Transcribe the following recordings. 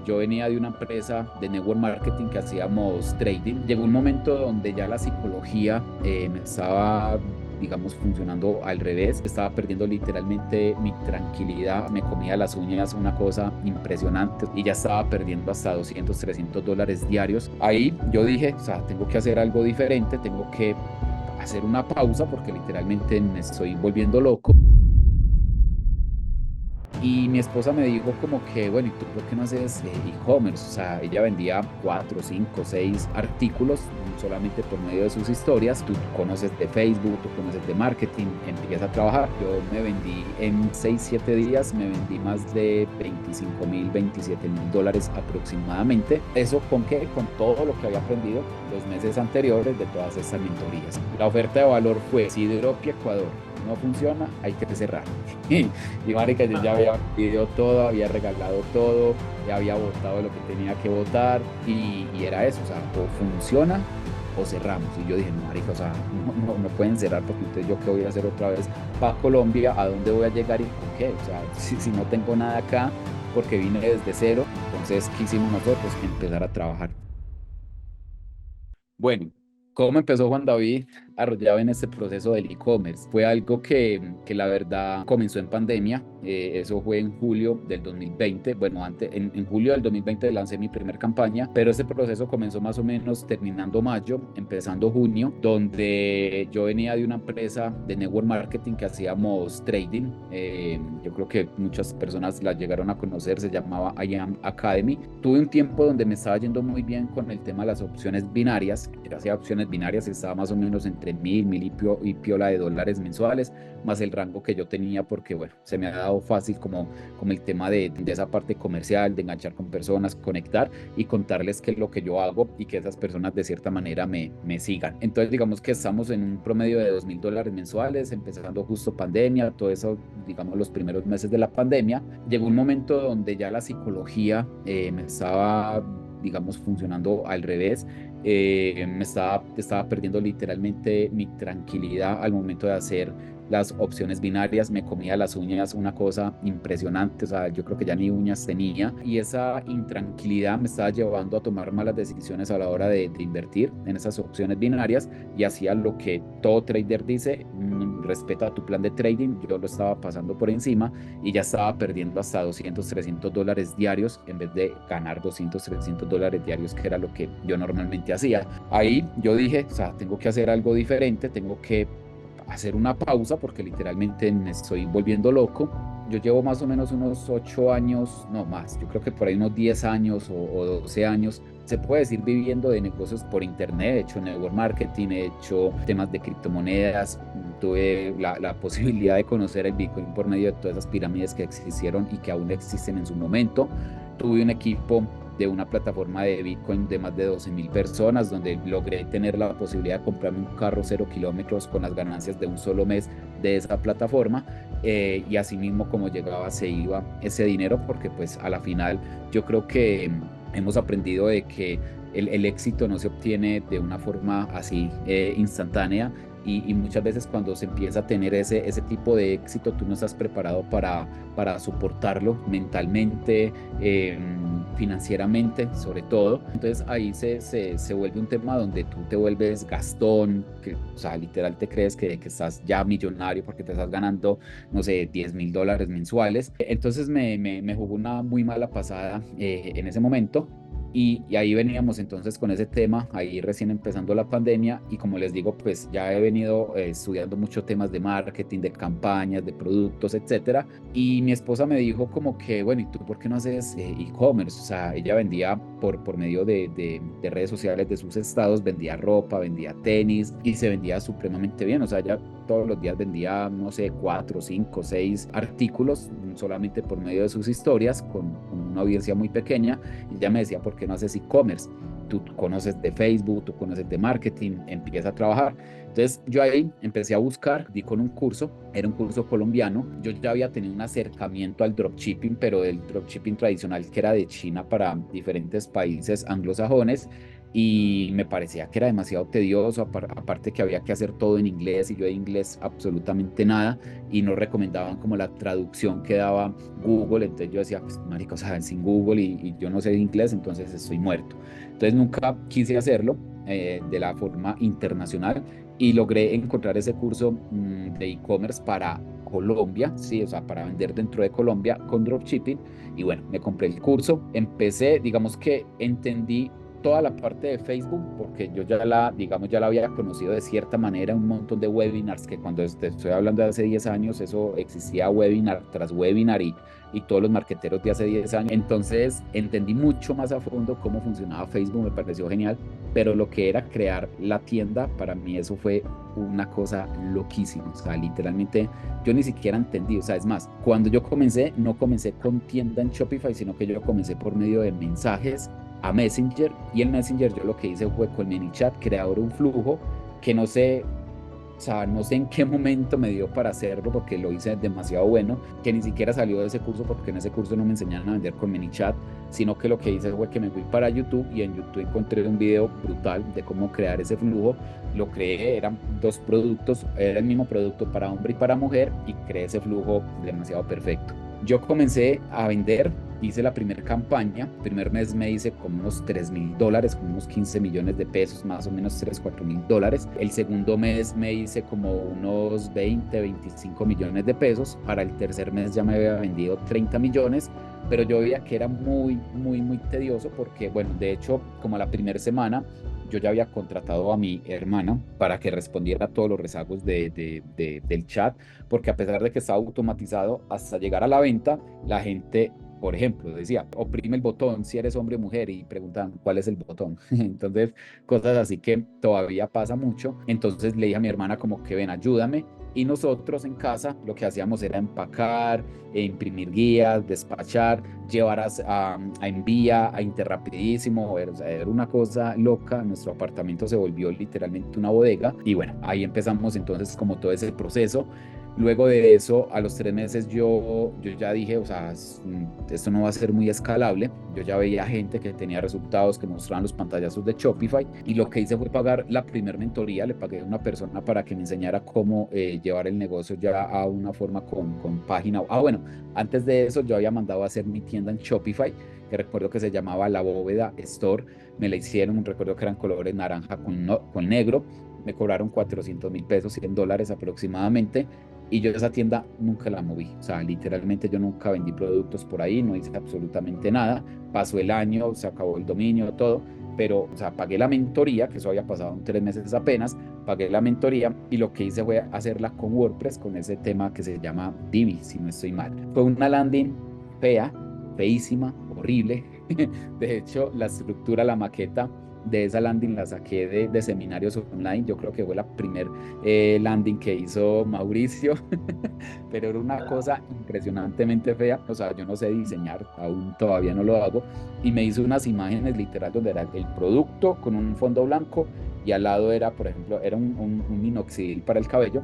yo venía de una empresa de network marketing que hacíamos trading. Llegó un momento donde ya la psicología me estaba, digamos, funcionando al revés. Estaba perdiendo literalmente mi tranquilidad, me comía las uñas, una cosa impresionante, y ya estaba perdiendo hasta 200, $300 diarios. Ahí yo dije, o sea, tengo que hacer algo diferente, tengo que hacer una pausa porque literalmente me estoy volviendo loco. Y mi esposa me dijo como que, bueno, ¿y tú por qué no haces e-commerce? O sea, ella vendía 4, 5, 6 artículos solamente por medio de sus historias. Tú conoces de Facebook, tú conoces de marketing, empieza a trabajar. Yo me vendí en 6, 7 días, me vendí más de 25.000, $27.000 aproximadamente. ¿Eso con qué? Con todo lo que había aprendido los meses anteriores de todas estas mentorías. La oferta de valor fue, si Dropi Ecuador no funciona, hay que cerrar. Y marica, yo ya había vendido todo, había regalado todo, ya había votado lo que tenía que votar y era eso, o sea, o funciona o cerramos. Y yo dije, no, marica, o sea, no pueden cerrar porque entonces yo qué voy a hacer otra vez para Colombia, a dónde voy a llegar y con qué, o sea, si no tengo nada acá porque vine desde cero, entonces, ¿qué hicimos nosotros? Empezar a trabajar. Bueno, ¿cómo empezó Juan David arrollado en este proceso del e-commerce? Fue algo que la verdad comenzó en pandemia. Eso fue en julio del 2020. Bueno, antes, en julio del 2020 lancé mi primer campaña, pero ese proceso comenzó más o menos terminando mayo, empezando junio, donde yo venía de una empresa de network marketing que hacíamos trading. Yo creo que muchas personas la llegaron a conocer, se llamaba I Am Academy. Tuve un tiempo donde me estaba yendo muy bien con el tema de las opciones binarias. Yo hacía opciones binarias y estaba más o menos entre mil y piola de dólares mensuales, más el rango que yo tenía, porque bueno, se me ha dado fácil como el tema de esa parte comercial, de enganchar con personas, conectar y contarles qué es lo que yo hago y que esas personas de cierta manera me sigan. Entonces, digamos que estamos en un promedio de $2.000 mensuales, empezando justo pandemia, todo eso, digamos, los primeros meses de la pandemia. Llegó un momento donde ya la psicología me estaba, digamos, funcionando al revés. Estaba perdiendo literalmente mi tranquilidad al momento de hacer las opciones binarias, me comía las uñas, una cosa impresionante, o sea, yo creo que ya ni uñas tenía, y esa intranquilidad me estaba llevando a tomar malas decisiones a la hora de invertir en esas opciones binarias, y hacía lo que todo trader dice, respeta tu plan de trading. Yo lo estaba pasando por encima y ya estaba perdiendo hasta 200, $300 diarios en vez de ganar 200, $300 diarios, que era lo que yo normalmente hacía. Ahí yo dije, o sea, tengo que hacer algo diferente, tengo que hacer una pausa porque literalmente me estoy volviendo loco. Yo llevo más o menos unos 8 años, no más, yo creo que por ahí unos 10 años o 12 años, se puede decir, viviendo de negocios por internet. He hecho network marketing, he hecho temas de criptomonedas, tuve la posibilidad de conocer el Bitcoin por medio de todas esas pirámides que existieron y que aún existen en su momento. Tuve un equipo de una plataforma de Bitcoin de más de 12.000 personas, donde logré tener la posibilidad de comprarme un carro 0 kilómetros con las ganancias de un solo mes de esa plataforma. Y así mismo como llegaba se iba ese dinero, porque pues a la final yo creo que hemos aprendido de que el éxito no se obtiene de una forma así instantánea, y muchas veces cuando se empieza a tener ese tipo de éxito, tú no estás preparado para soportarlo mentalmente, financieramente, sobre todo. Entonces ahí se vuelve un tema donde tú te vuelves gastón, que, o sea, literal te crees que estás ya millonario porque te estás ganando, no sé, $10.000 mensuales. Entonces me jugó una muy mala pasada en ese momento. Y ahí veníamos entonces con ese tema, ahí recién empezando la pandemia, y como les digo, pues ya he venido estudiando muchos temas de marketing, de campañas, de productos, etcétera. Y mi esposa me dijo como que, bueno, ¿y tú por qué no haces e-commerce? O sea, ella vendía por medio de redes sociales, de sus estados, vendía ropa, vendía tenis y se vendía supremamente bien. O sea, ella todos los días vendía, no sé, 4, 5, 6 artículos solamente por medio de sus historias, con una audiencia muy pequeña. Y ella me decía, ¿por qué no haces e-commerce? Tú conoces de Facebook, tú conoces de marketing, empieza a trabajar. Entonces yo ahí empecé a buscar, di con un curso, era un curso colombiano. Yo ya había tenido un acercamiento al dropshipping, pero el dropshipping tradicional, que era de China para diferentes países anglosajones. y me parecía que era demasiado tedioso, aparte que había que hacer todo en inglés y yo de inglés absolutamente nada y no recomendaban como la traducción que daba Google, entonces yo decía, pues marica, o sea, sin Google y yo no sé de inglés, entonces estoy muerto. Entonces nunca quise hacerlo de la forma internacional y logré encontrar ese curso de e-commerce para Colombia, sí, o sea, para vender dentro de Colombia con dropshipping. Y bueno, me compré el curso, empecé, digamos que entendí toda la parte de Facebook, porque yo ya la, digamos, ya la había conocido de cierta manera, un montón de webinars, que cuando estoy hablando de hace 10 años, eso existía webinar tras webinar y todos los marqueteros de hace 10 años. Entonces entendí mucho más a fondo cómo funcionaba Facebook, me pareció genial, pero lo que era crear la tienda, para mí eso fue una cosa loquísima, o sea, literalmente yo ni siquiera entendí, o sea, es más, cuando yo comencé, no comencé con tienda en Shopify, sino que yo comencé por medio de mensajes a Messenger y el Messenger yo lo que hice fue con ManyChat crear un flujo que no sé, o sea, no sé en qué momento me dio para hacerlo porque lo hice demasiado bueno, que ni siquiera salió de ese curso porque en ese curso no me enseñaron a vender con ManyChat, sino que lo que hice fue que me fui para YouTube y en YouTube encontré un video brutal de cómo crear ese flujo. Lo creé, eran dos productos, era el mismo producto para hombre y para mujer y creé ese flujo demasiado perfecto. Yo comencé a vender, hice la primera campaña, el primer mes me hice como unos $3.000, como unos 15 millones de pesos, más o menos 3 4 mil dólares. El segundo mes me hice como unos 20 25 millones de pesos. Para el tercer mes ya me había vendido 30 millones, pero yo veía que era muy tedioso porque, bueno, de hecho, como a la primera semana, yo ya había contratado a mi hermana para que respondiera a todos los rezagos del chat, porque a pesar de que estaba automatizado, hasta llegar a la venta, la gente, por ejemplo, decía, oprime el botón si eres hombre o mujer y preguntan cuál es el botón. Entonces, cosas así que todavía pasa mucho. Entonces le dije a mi hermana como que ven, ayúdame. Y nosotros en casa lo que hacíamos era empacar, imprimir guías, despachar, llevar a envía, a Interrapidísimo. O sea, era una cosa loca. Nuestro apartamento se volvió literalmente una bodega. Y bueno, ahí empezamos entonces como todo ese proceso. Luego de eso, a los 3 meses yo ya dije, o sea, esto no va a ser muy escalable. Yo ya veía gente que tenía resultados, que mostraban los pantallazos de Shopify y lo que hice fue pagar la primer mentoría, le pagué a una persona para que me enseñara cómo llevar el negocio ya a una forma con página. Ah, bueno, antes de eso yo había mandado a hacer mi tienda en Shopify, que recuerdo que se llamaba La Bóveda Store. Me la hicieron, recuerdo que eran colores naranja con negro. Me cobraron 400.000 pesos, $100 aproximadamente y yo esa tienda nunca la moví, o sea, literalmente yo nunca vendí productos por ahí, no hice absolutamente nada. Pasó el año, se acabó el dominio, todo, pero, o sea, pagué la mentoría, que eso había pasado en 3 meses apenas, pagué la mentoría y lo que hice fue hacerla con WordPress, con ese tema que se llama Divi, si no estoy mal. Fue una landing fea, feísima, horrible. De hecho, la estructura, la maqueta de esa landing la saqué de seminarios online. Yo creo que fue la primer landing que hizo Mauricio, pero era una cosa impresionantemente fea. O sea, yo no sé diseñar, aún todavía no lo hago. Y me hizo unas imágenes literal donde era el producto con un fondo blanco y al lado era, por ejemplo, era un minoxidil para el cabello.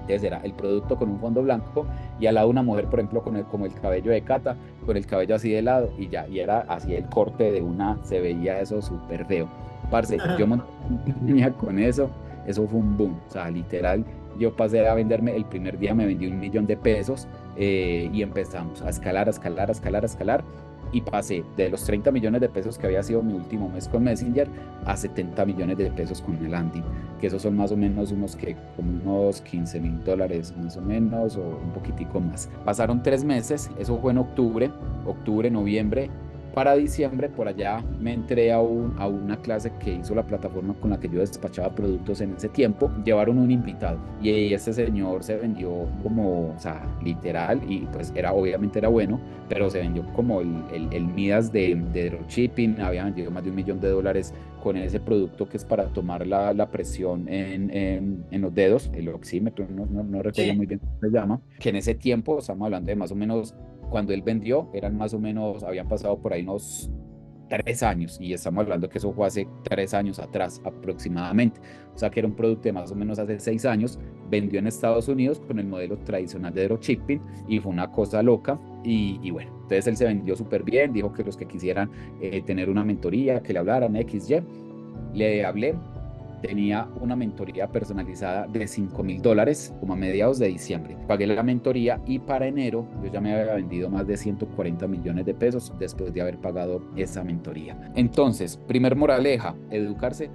Entonces era el producto con un fondo blanco y al lado una mujer, por ejemplo, como el cabello de Cata, con el cabello así de lado y ya, y era así el corte de una, se veía eso súper feo. Parce, yo monté una campaña con eso fue un boom, o sea, literal, yo pasé a venderme, el primer día me vendí 1 millón de pesos y empezamos a escalar, a escalar, a escalar, a escalar y pasé de los 30 millones de pesos que había sido mi último mes con Messenger a 70 millones de pesos con el Andy, que esos son más o menos como unos $15.000 más o menos, o un poquitico más. Pasaron 3 meses, eso fue en octubre, noviembre. Para diciembre, por allá me entré a una clase que hizo la plataforma con la que yo despachaba productos en ese tiempo. Llevaron un invitado y este señor se vendió como, o sea, literal, y pues obviamente era bueno, pero se vendió como el Midas de dropshipping, había vendido más de $1 millón con ese producto que es para tomar la presión en los dedos, el oxímetro, no recuerdo Sí. muy bien cómo se llama, que en ese tiempo, estamos hablando de más o menos, cuando él vendió, eran más o menos, habían pasado por ahí unos 3 años, y estamos hablando que eso fue hace 3 años atrás aproximadamente, o sea que era un producto de más o menos hace 6 años, vendió en Estados Unidos con el modelo tradicional de dropshipping y fue una cosa loca. Y bueno, entonces él se vendió súper bien, dijo que los que quisieran tener una mentoría, que le hablaran XY, le hablé. Tenía una mentoría personalizada de $5,000 como a mediados de diciembre. Pagué la mentoría y para enero yo ya me había vendido más de 140 millones de pesos después de haber pagado esa mentoría. Entonces, primer moraleja, educarse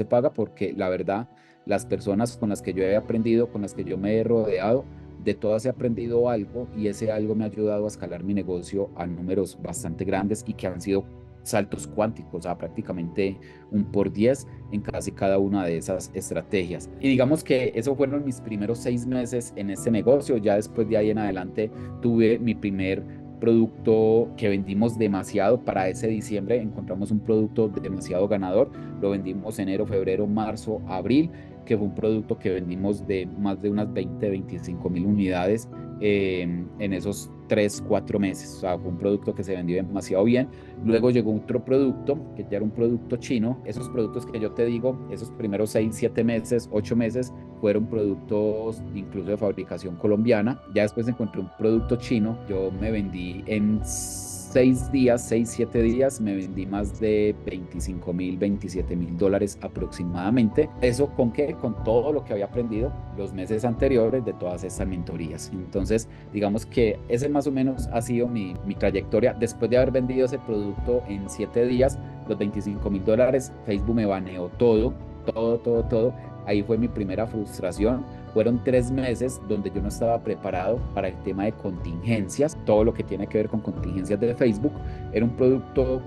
paga porque la verdad, las personas con las que yo he aprendido, con las que yo me he rodeado, de todas he aprendido algo y ese algo me ha ayudado a escalar mi negocio a números bastante grandes y que han sido saltos cuánticos, o sea, prácticamente un por 10 en casi cada una de esas estrategias. Y digamos que esos fueron mis primeros 6 meses en este negocio. Ya después de ahí en adelante tuve mi primer producto que vendimos demasiado para ese diciembre. Encontramos un producto demasiado ganador. Lo vendimos enero, febrero, marzo, abril, que fue un producto que vendimos de más de unas 25,000 unidades en esos 3, 4 meses. O sea, fue un producto que se vendió demasiado bien. Luego llegó otro producto, que ya era un producto chino. Esos productos que yo te digo, esos primeros 6, 7 meses, 8 meses, fueron productos incluso de fabricación colombiana. Ya después encontré un producto chino. Yo me vendí en 6 días, 6, 7 días, me vendí más de 25,000, $27,000 aproximadamente. ¿Eso con qué? Con todo lo que había aprendido los meses anteriores de todas estas mentorías. Entonces, digamos que ese más o menos ha sido mi trayectoria. Después de haber vendido ese producto en 7 días, los $25,000, Facebook me baneó todo, todo, todo, todo. Ahí fue mi primera frustración. Fueron 3 meses donde yo no estaba preparado para el tema de contingencias, todo lo que tiene que ver con contingencias de Facebook. Era un producto,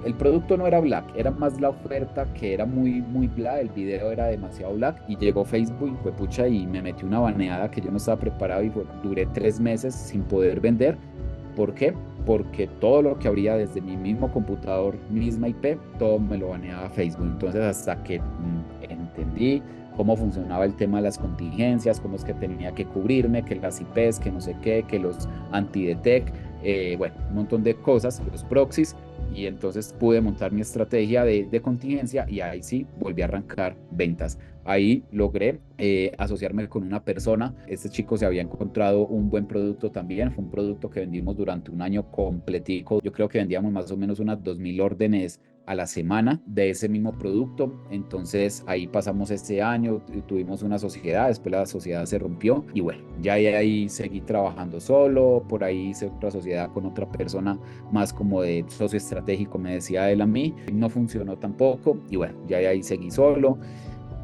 el producto no era black, era más la oferta que era muy, muy black, el video era demasiado black y llegó Facebook y fue pucha y me metió una baneada que yo no estaba preparado y duré 3 meses sin poder vender. ¿Por qué? Porque todo lo que abría desde mi mismo computador, misma IP, todo me lo baneaba Facebook. Entonces, hasta que entendí cómo funcionaba el tema de las contingencias, cómo es que tenía que cubrirme, que las IPs, que no sé qué, que los anti-detect, bueno, un montón de cosas, los proxies, y entonces pude montar mi estrategia de contingencia y ahí sí volví a arrancar ventas. Ahí logré asociarme con una persona. Este chico se había encontrado un buen producto también. Fue un producto que vendimos durante un año completico. Yo creo que vendíamos más o menos unas 2,000 órdenes a la semana de ese mismo producto. Entonces ahí pasamos este año, tuvimos una sociedad, después la sociedad se rompió y bueno, ya ahí seguí trabajando solo, por ahí hice otra sociedad con otra persona más como de socio estratégico, me decía él a mí, no funcionó tampoco y bueno, ya ahí seguí solo.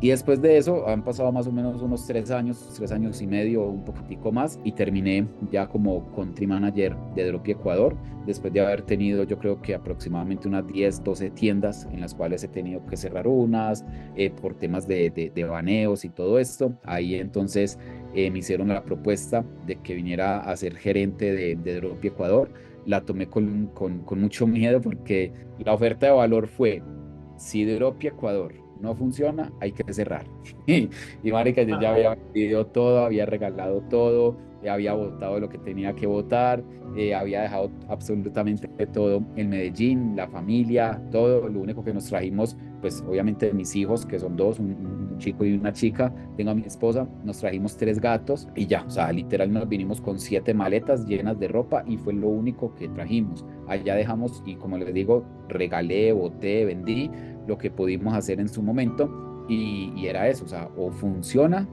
Y después de eso han pasado más o menos unos 3 años, 3 años y medio, un poquitico más, y terminé ya como country manager de Dropi Ecuador, después de haber tenido yo creo que aproximadamente unas 10, 12 tiendas en las cuales he tenido que cerrar unas por temas de baneos y todo esto. Ahí entonces me hicieron la propuesta de que viniera a ser gerente de Dropi Ecuador. La tomé con mucho miedo porque la oferta de valor fue, si Dropi Ecuador no funciona, hay que cerrar. Y marica, yo ya había vendido todo, había regalado todo, había votado lo que tenía que votar, había dejado absolutamente todo en Medellín, la familia, todo. Lo único que nos trajimos, pues obviamente mis hijos, que son dos, un chico y una chica, tengo a mi esposa, nos trajimos 3 gatos y ya, o sea, literal nos vinimos con 7 maletas llenas de ropa y fue lo único que trajimos. Allá dejamos y como les digo, regalé, boté, vendí lo que pudimos hacer en su momento y era eso, o sea, o funciona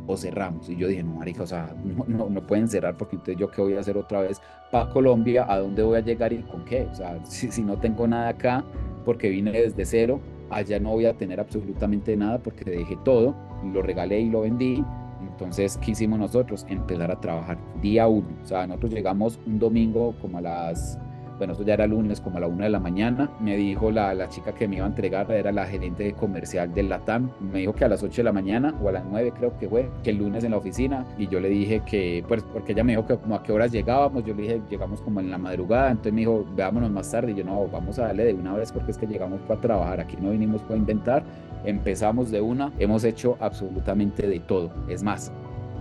o cerramos. Y yo dije, no, marica, o sea, no pueden cerrar porque entonces yo qué voy a hacer otra vez para Colombia, a dónde voy a llegar y con qué. O sea, si no tengo nada acá porque vine desde cero, allá no voy a tener absolutamente nada porque dejé todo, lo regalé y lo vendí. Entonces, ¿qué hicimos nosotros? Empezar a trabajar día uno. O sea, nosotros llegamos un domingo como a las, bueno, eso ya era lunes, como a la 1 de la mañana. Me dijo la chica que me iba a entregar, era la gerente comercial del LATAM. Me dijo que a las 8 de la mañana o a las 9 creo que fue, que el lunes en la oficina. Y yo le dije que, pues, porque ella me dijo que como a qué horas llegábamos. Yo le dije, llegamos como en la madrugada. Entonces me dijo, veámonos más tarde. Y yo, no, vamos a darle de una vez porque es que llegamos para trabajar. Aquí no vinimos para inventar. Empezamos de una. Hemos hecho absolutamente de todo. Es más,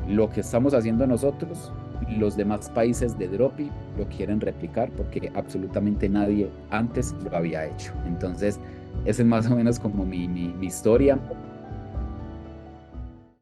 lo que estamos haciendo nosotros, los demás países de Dropi lo quieren replicar porque absolutamente nadie antes lo había hecho. Entonces, esa es más o menos como mi historia.